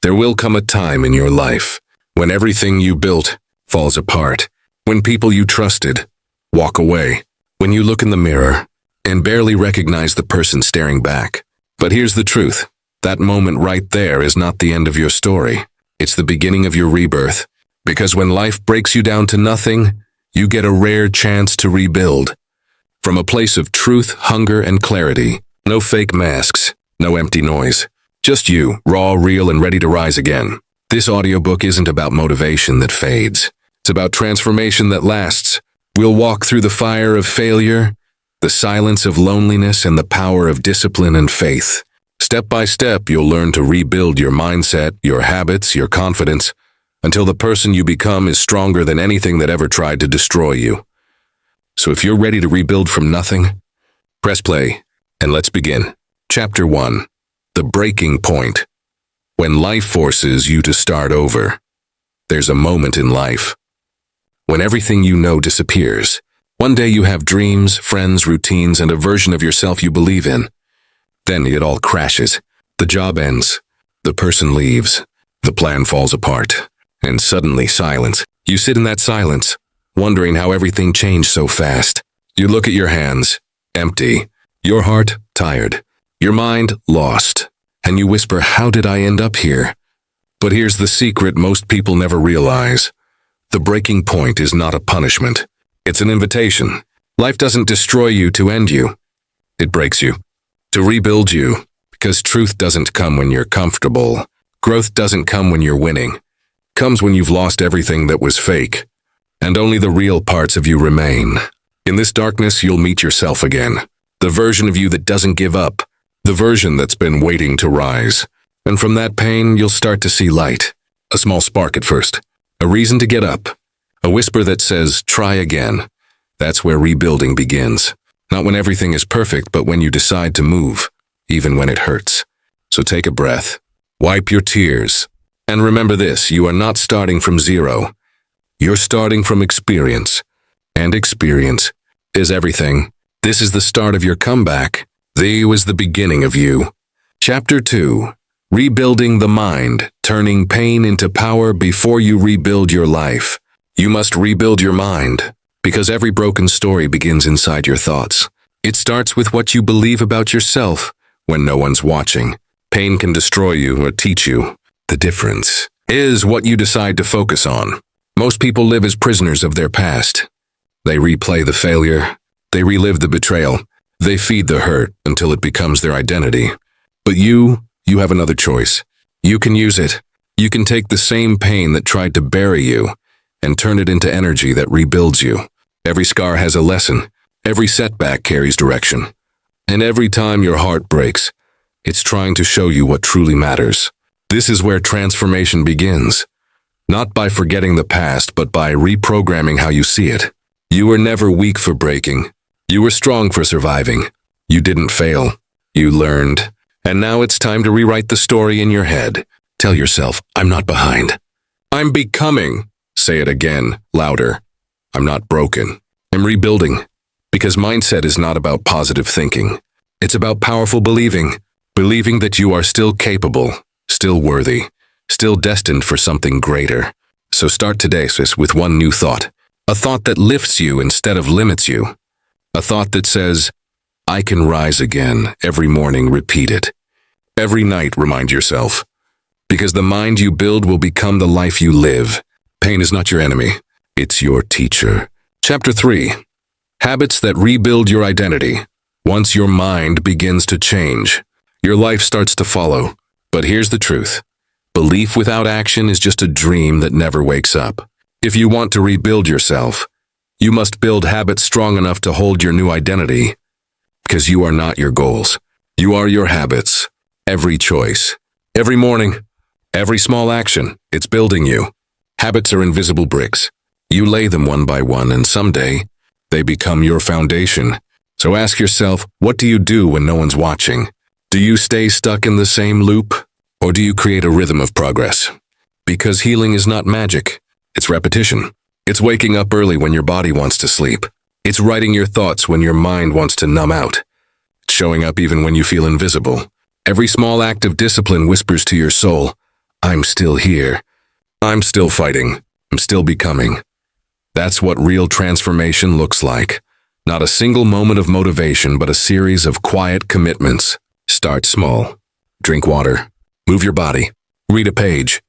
There will come a time in your life when everything you built falls apart, when people you trusted walk away, when you look in the mirror and barely recognize the person staring back. But here's the truth. That moment right there is not the end of your story. It's the beginning of your rebirth. Because when life breaks you down to nothing, you get a rare chance to rebuild. From a place of truth, hunger, and clarity. No fake masks, no empty noise. Just you, raw, real, and ready to rise again. This audiobook isn't about motivation that fades. It's about transformation that lasts. We'll walk through the fire of failure, the silence of loneliness, and the power of discipline and faith. Step by step, you'll learn to rebuild your mindset, your habits, your confidence, until the person you become is stronger than anything that ever tried to destroy you. So if you're ready to rebuild from nothing, press play, and let's begin. Chapter 1. The Breaking Point. When life forces you to start over, there's a moment in life when everything you know disappears. One day you have dreams, friends, routines, and a version of yourself you believe in. Then it all crashes. The job ends. The person leaves. The plan falls apart. And suddenly silence. You sit in that silence, wondering how everything changed so fast. You look at your hands, empty. Your heart, tired. Your mind, lost. And you whisper, how did I end up here? But here's the secret most people never realize. The breaking point is not a punishment. It's an invitation. Life doesn't destroy you to end you. It breaks you. To rebuild you. Because truth doesn't come when you're comfortable. Growth doesn't come when you're winning. It comes when you've lost everything that was fake. And only the real parts of you remain. In this darkness, you'll meet yourself again. The version of you that doesn't give up. The version that's been waiting to rise. And from that pain, you'll start to see light. A small spark at first. A reason to get up. A whisper that says, try again. That's where rebuilding begins. Not when everything is perfect, but when you decide to move, even when it hurts. So take a breath. Wipe your tears. And remember this, you are not starting from zero. You're starting from experience. And experience is everything. This is the start of your comeback. This was the beginning of you. Chapter 2. Rebuilding the mind, turning pain into power before you rebuild your life. You must rebuild your mind, because every broken story begins inside your thoughts. It starts with what you believe about yourself when no one's watching. Pain can destroy you or teach you. The difference is what you decide to focus on. Most people live as prisoners of their past. They replay the failure. They relive the betrayal. They feed the hurt until it becomes their identity. But you have another choice. You can use it. You can take the same pain that tried to bury you and turn it into energy that rebuilds you. Every scar has a lesson. Every setback carries direction. And every time your heart breaks, it's trying to show you what truly matters. This is where transformation begins. Not by forgetting the past, but by reprogramming how you see it. You were never weak for breaking. You were strong for surviving. You didn't fail. You learned. And now it's time to rewrite the story in your head. Tell yourself, I'm not behind. I'm becoming. Say it again, louder. I'm not broken. I'm rebuilding. Because mindset is not about positive thinking. It's about powerful believing. Believing that you are still capable, still worthy, still destined for something greater. So start today, sis, with one new thought. A thought that lifts you instead of limits you. A thought that says, I can rise again. Every morning, repeat it. Every night, remind yourself. Because the mind you build will become the life you live. Pain is not your enemy. It's your teacher. Chapter 3. Habits that rebuild your identity. Once your mind begins to change, your life starts to follow. But here's the truth. Belief without action is just a dream that never wakes up. If you want to rebuild yourself, you must build habits strong enough to hold your new identity. Because you are not your goals. You are your habits. Every choice. Every morning. Every small action. It's building you. Habits are invisible bricks. You lay them one by one, and someday, they become your foundation. So ask yourself, what do you do when no one's watching? Do you stay stuck in the same loop? Or do you create a rhythm of progress? Because healing is not magic. It's repetition. It's waking up early when your body wants to sleep. It's writing your thoughts when your mind wants to numb out. It's showing up even when you feel invisible. Every small act of discipline whispers to your soul, I'm still here. I'm still fighting. I'm still becoming. That's what real transformation looks like. Not a single moment of motivation, but a series of quiet commitments. Start small. Drink water. Move your body. Read a page.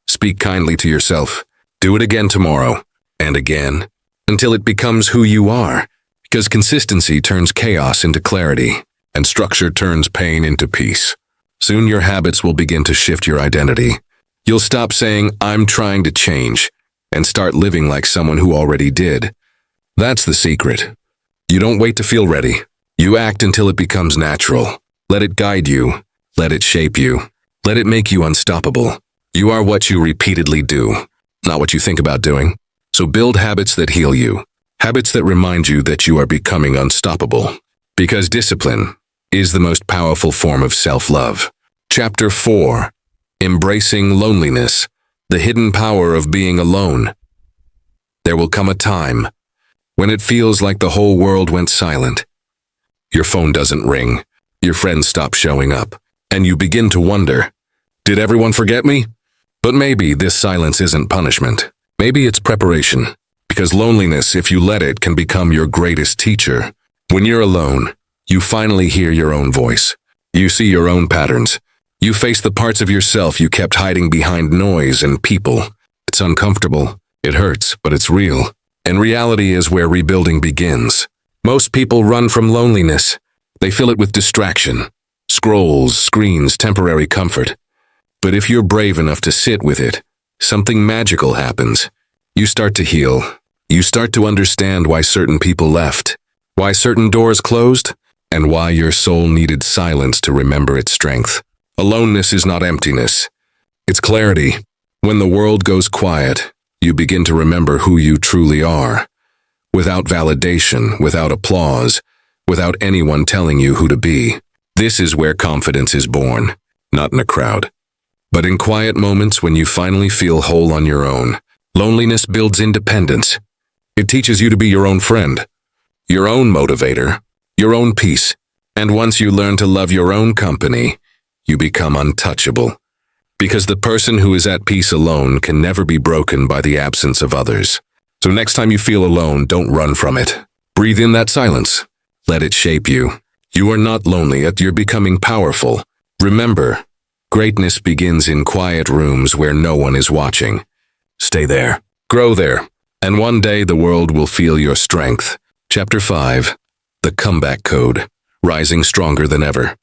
Speak kindly to yourself. Do it again tomorrow. And again. Until it becomes who you are. Because consistency turns chaos into clarity. And structure turns pain into peace. Soon your habits will begin to shift your identity. You'll stop saying, "I'm trying to change," and start living like someone who already did. That's the secret. You don't wait to feel ready. You act until it becomes natural. Let it guide you. Let it shape you. Let it make you unstoppable. You are what you repeatedly do, not what you think about doing. So build habits that heal you. Habits that remind you that you are becoming unstoppable. Because discipline is the most powerful form of self-love. Chapter 4. Embracing Loneliness, the hidden power of being alone. There will come a time when it feels like the whole world went silent. Your phone doesn't ring, your friends stop showing up, and you begin to wonder, did everyone forget me? But maybe this silence isn't punishment. Maybe it's preparation. Because loneliness, if you let it, can become your greatest teacher. When you're alone, you finally hear your own voice. You see your own patterns. You face the parts of yourself you kept hiding behind noise and people. It's uncomfortable. It hurts, but it's real. And reality is where rebuilding begins. Most people run from loneliness. They fill it with distraction. Scrolls, screens, temporary comfort. But if you're brave enough to sit with it, something magical happens. You start to heal. You start to understand why certain people left, why certain doors closed, and why your soul needed silence to remember its strength. Aloneness is not emptiness. It's clarity. When the world goes quiet, you begin to remember who you truly are. Without validation, without applause, without anyone telling you who to be. This is where confidence is born, not in a crowd. But in quiet moments when you finally feel whole on your own. Loneliness builds independence. It teaches you to be your own friend, your own motivator, your own peace. And once you learn to love your own company, you become untouchable. Because the person who is at peace alone can never be broken by the absence of others. So next time you feel alone, don't run from it. Breathe in that silence. Let it shape you. You are not lonely, yet you're becoming powerful. Remember, greatness begins in quiet rooms where no one is watching. Stay there. Grow there. And one day the world will feel your strength. Chapter 5. The Comeback Code. Rising stronger than ever.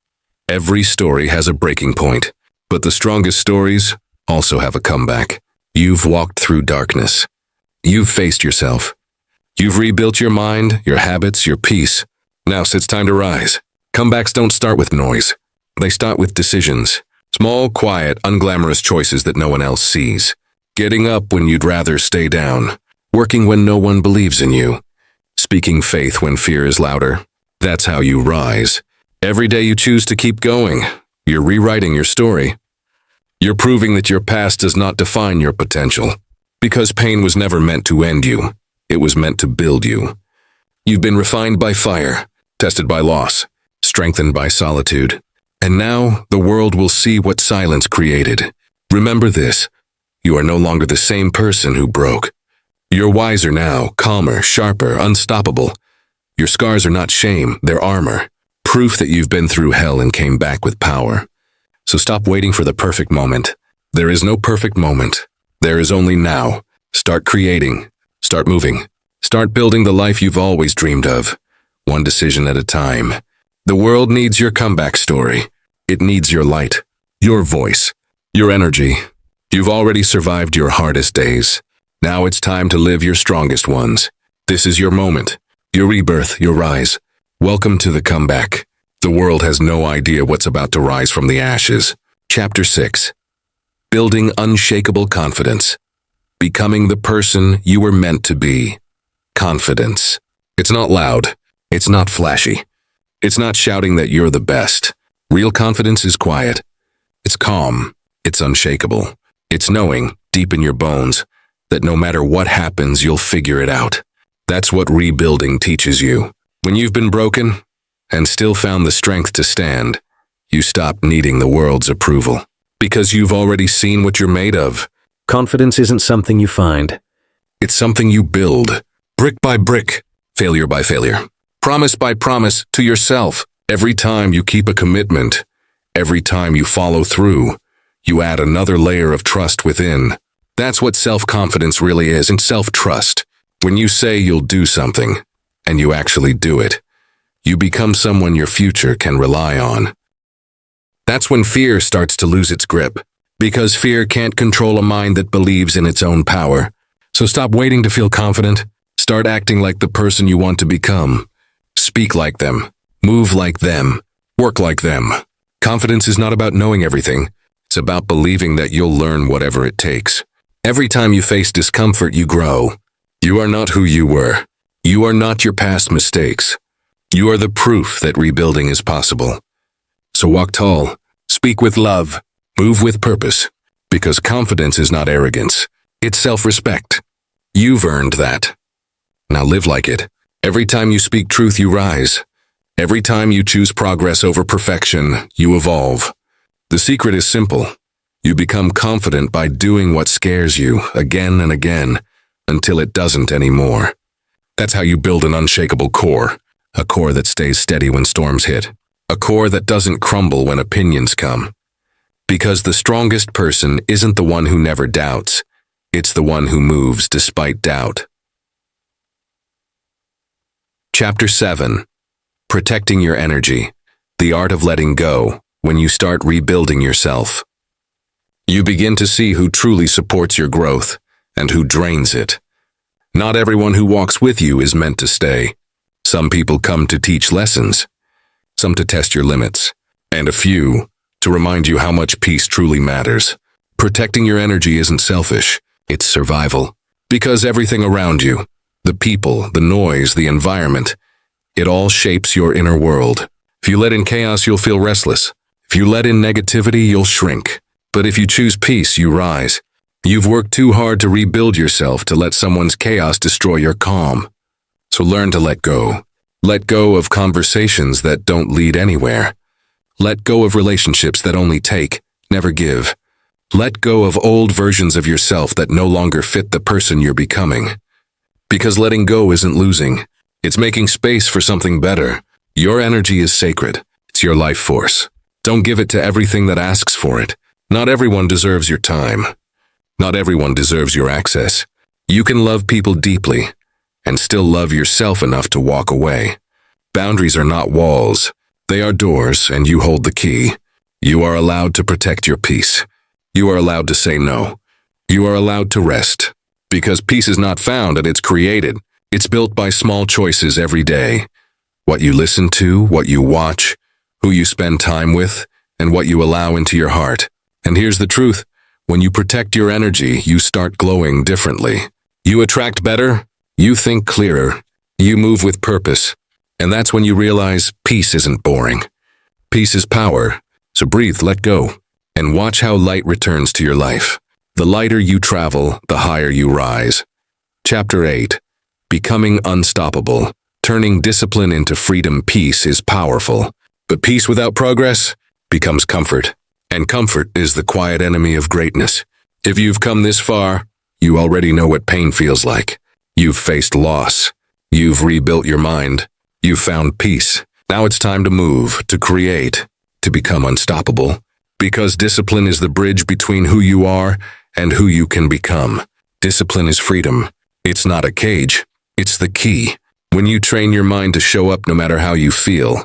Every story has a breaking point, but the strongest stories also have a comeback. You've walked through darkness. You've faced yourself. You've rebuilt your mind, your habits, your peace. Now it's time to rise. Comebacks don't start with noise. They start with decisions. Small, quiet, unglamorous choices that no one else sees. Getting up when you'd rather stay down. Working when no one believes in you. Speaking faith when fear is louder. That's how you rise. Every day you choose to keep going. You're rewriting your story. You're proving that your past does not define your potential. Because pain was never meant to end you. It was meant to build you. You've been refined by fire, tested by loss, strengthened by solitude. And now the world will see what silence created. Remember this. You are no longer the same person who broke. You're wiser now, calmer, sharper, unstoppable. Your scars are not shame, they're armor. Proof that you've been through hell and came back with power. So stop waiting for the perfect moment. There is no perfect moment. There is only now. Start creating. Start moving. Start building the life you've always dreamed of. One decision at a time. The world needs your comeback story. It needs your light, your voice, your energy. You've already survived your hardest days. Now it's time to live your strongest ones. This is your moment, your rebirth, your rise. Welcome to the comeback. The world has no idea what's about to rise from the ashes. Chapter 6. Building unshakable confidence. Becoming the person you were meant to be. Confidence. It's not loud. It's not flashy. It's not shouting that you're the best. Real confidence is quiet. It's calm. It's unshakable. It's knowing, deep in your bones, that no matter what happens, you'll figure it out. That's what rebuilding teaches you. When you've been broken and still found the strength to stand, you stop needing the world's approval. Because you've already seen what you're made of. Confidence isn't something you find. It's something you build, brick by brick, failure by failure, promise by promise to yourself. Every time you keep a commitment, every time you follow through, you add another layer of trust within. That's what self-confidence really is, and self-trust. When you say you'll do something, and you actually do it, you become someone your future can rely on. That's when fear starts to lose its grip, because fear can't control a mind that believes in its own power. So stop waiting to feel confident. Start acting like the person you want to become. Speak like them. Move like them. Work like them. Confidence is not about knowing everything. It's about believing that you'll learn whatever it takes. Every time you face discomfort, you grow. You are not who you were. You are not your past mistakes. You are the proof that rebuilding is possible. So walk tall. Speak with love. Move with purpose. Because confidence is not arrogance. It's self-respect. You've earned that. Now live like it. Every time you speak truth, you rise. Every time you choose progress over perfection, you evolve. The secret is simple. You become confident by doing what scares you again and again until it doesn't anymore. That's how you build an unshakable core, a core that stays steady when storms hit, a core that doesn't crumble when opinions come. Because the strongest person isn't the one who never doubts. It's the one who moves despite doubt. Chapter 7. Protecting your energy. The art of letting go when you start rebuilding yourself. You begin to see who truly supports your growth and who drains it. Not everyone who walks with you is meant to stay. Some people come to teach lessons, some to test your limits, and a few to remind you how much peace truly matters. Protecting your energy isn't selfish. It's survival. Because everything around you, the people, the noise, the environment, it all shapes your inner world. If you let in chaos, you'll feel restless. If you let in negativity, you'll shrink. But if you choose peace, you rise. You've worked too hard to rebuild yourself to let someone's chaos destroy your calm. So learn to let go. Let go of conversations that don't lead anywhere. Let go of relationships that only take, never give. Let go of old versions of yourself that no longer fit the person you're becoming. Because letting go isn't losing. It's making space for something better. Your energy is sacred. It's your life force. Don't give it to everything that asks for it. Not everyone deserves your time. Not everyone deserves your access. You can love people deeply and still love yourself enough to walk away. Boundaries are not walls. They are doors, and you hold the key. You are allowed to protect your peace. You are allowed to say no. You are allowed to rest. Because peace is not found, and it's created. It's built by small choices every day. What you listen to, what you watch, who you spend time with, and what you allow into your heart. And here's the truth. When you protect your energy, you start glowing differently. You attract better. You think clearer. You move with purpose. And that's when you realize peace isn't boring. Peace is power. So breathe, let go, and watch how light returns to your life. The lighter you travel, the higher you rise. Chapter 8. Becoming unstoppable. Turning discipline into freedom. Peace is powerful. But peace without progress becomes comfort. And comfort is the quiet enemy of greatness. If you've come this far, you already know what pain feels like. You've faced loss. You've rebuilt your mind. You've found peace. Now it's time to move, to create, to become unstoppable. Because discipline is the bridge between who you are and who you can become. Discipline is freedom. It's not a cage. It's the key. When you train your mind to show up no matter how you feel,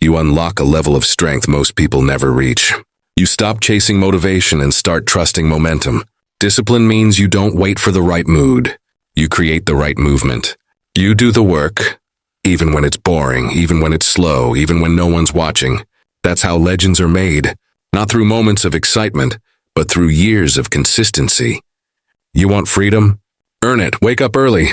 you unlock a level of strength most people never reach. You stop chasing motivation and start trusting momentum. Discipline means you don't wait for the right mood. You create the right movement. You do the work, even when it's boring, even when it's slow, even when no one's watching. That's how legends are made. Not through moments of excitement, but through years of consistency. You want freedom? Earn it. Wake up early.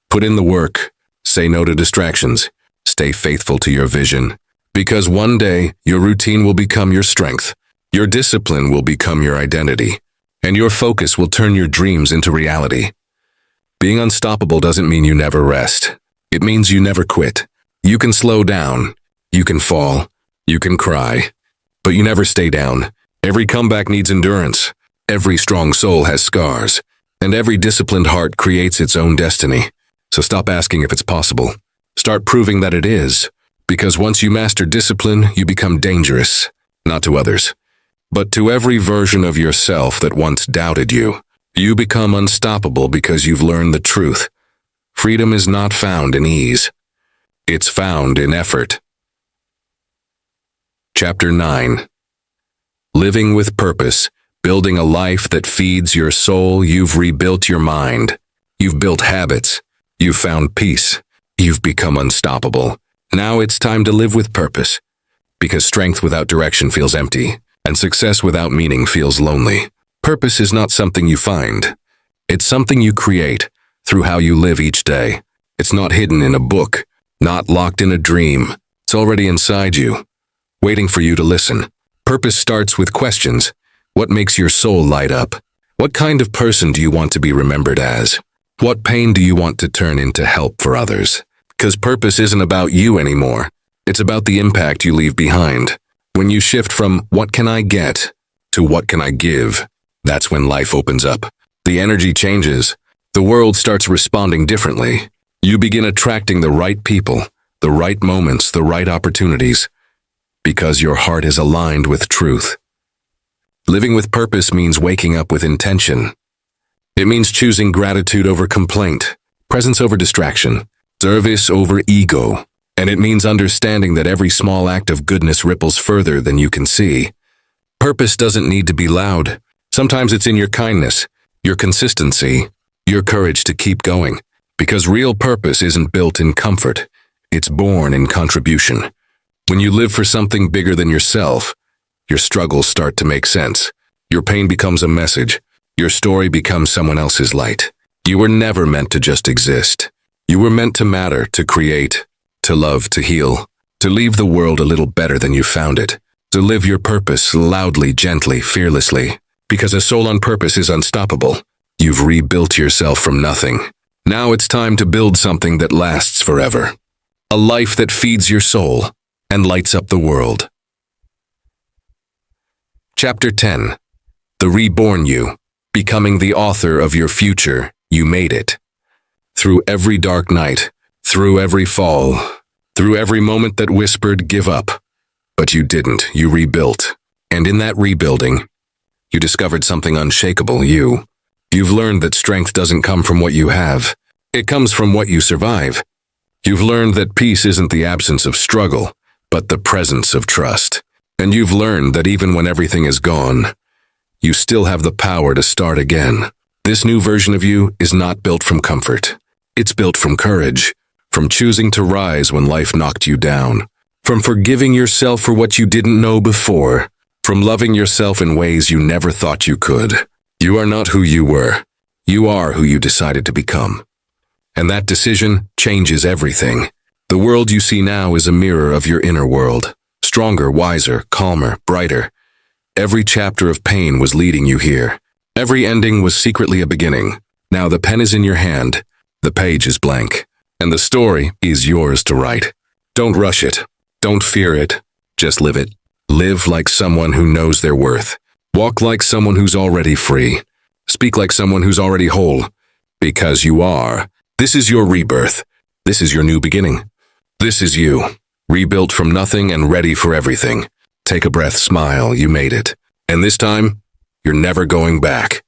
Put in the work. Say no to distractions. Stay faithful to your vision. Because one day, your routine will become your strength. Your discipline will become your identity. And your focus will turn your dreams into reality. Being unstoppable doesn't mean you never rest. It means you never quit. You can slow down. You can fall. You can cry. But you never stay down. Every comeback needs endurance. Every strong soul has scars. And every disciplined heart creates its own destiny. So stop asking if it's possible. Start proving that it is. Because once you master discipline, you become dangerous. Not to others, but to every version of yourself that once doubted you. You become unstoppable because you've learned the truth. Freedom is not found in ease. It's found in effort. Chapter 9. Living with purpose, building a life that feeds your soul. You've rebuilt your mind. You've built habits. You've found peace. You've become unstoppable. Now it's time to live with purpose, because strength without direction feels empty, and success without meaning feels lonely. Purpose is not something you find. It's something you create through how you live each day. It's not hidden in a book, not locked in a dream. It's already inside you, waiting for you to listen. Purpose starts with questions. What makes your soul light up? What kind of person do you want to be remembered as? What pain do you want to turn into help for others? Because purpose isn't about you anymore. It's about the impact you leave behind. When you shift from what can I get to what can I give, that's when life opens up. The energy changes. The world starts responding differently. You begin attracting the right people, the right moments, the right opportunities, because your heart is aligned with truth. Living with purpose means waking up with intention. It means choosing gratitude over complaint, presence over distraction, service over ego. And it means understanding that every small act of goodness ripples further than you can see. Purpose doesn't need to be loud. Sometimes it's in your kindness, your consistency, your courage to keep going. Because real purpose isn't built in comfort. It's born in contribution. When you live for something bigger than yourself, your struggles start to make sense. Your pain becomes a message. Your story becomes someone else's light. You were never meant to just exist. You were meant to matter, to create, to love, to heal, to leave the world a little better than you found it, to live your purpose loudly, gently, fearlessly, because a soul on purpose is unstoppable. You've rebuilt yourself from nothing. Now it's time to build something that lasts forever. A life that feeds your soul and lights up the world. Chapter 10. The Reborn You, becoming the author of your future. You made it. Through every dark night, through every fall, through every moment that whispered, give up. But you didn't. You rebuilt. And in that rebuilding, you discovered something unshakable. You've learned that strength doesn't come from what you have. It comes from what you survive. You've learned that peace isn't the absence of struggle, but the presence of trust. And you've learned that even when everything is gone, you still have the power to start again. This new version of you is not built from comfort. It's built from courage, from choosing to rise when life knocked you down, from forgiving yourself for what you didn't know before, from loving yourself in ways you never thought you could. You are not who you were. You are who you decided to become. And that decision changes everything. The world you see now is a mirror of your inner world. Stronger, wiser, calmer, brighter. Every chapter of pain was leading you here. Every ending was secretly a beginning. Now the pen is in your hand. The page is blank. And the story is yours to write. Don't rush it. Don't fear it. Just live it. Live like someone who knows their worth. Walk like someone who's already free. Speak like someone who's already whole. Because you are. This is your rebirth. This is your new beginning. This is you. Rebuilt from nothing and ready for everything. Take a breath, smile, you made it. And this time, you're never going back.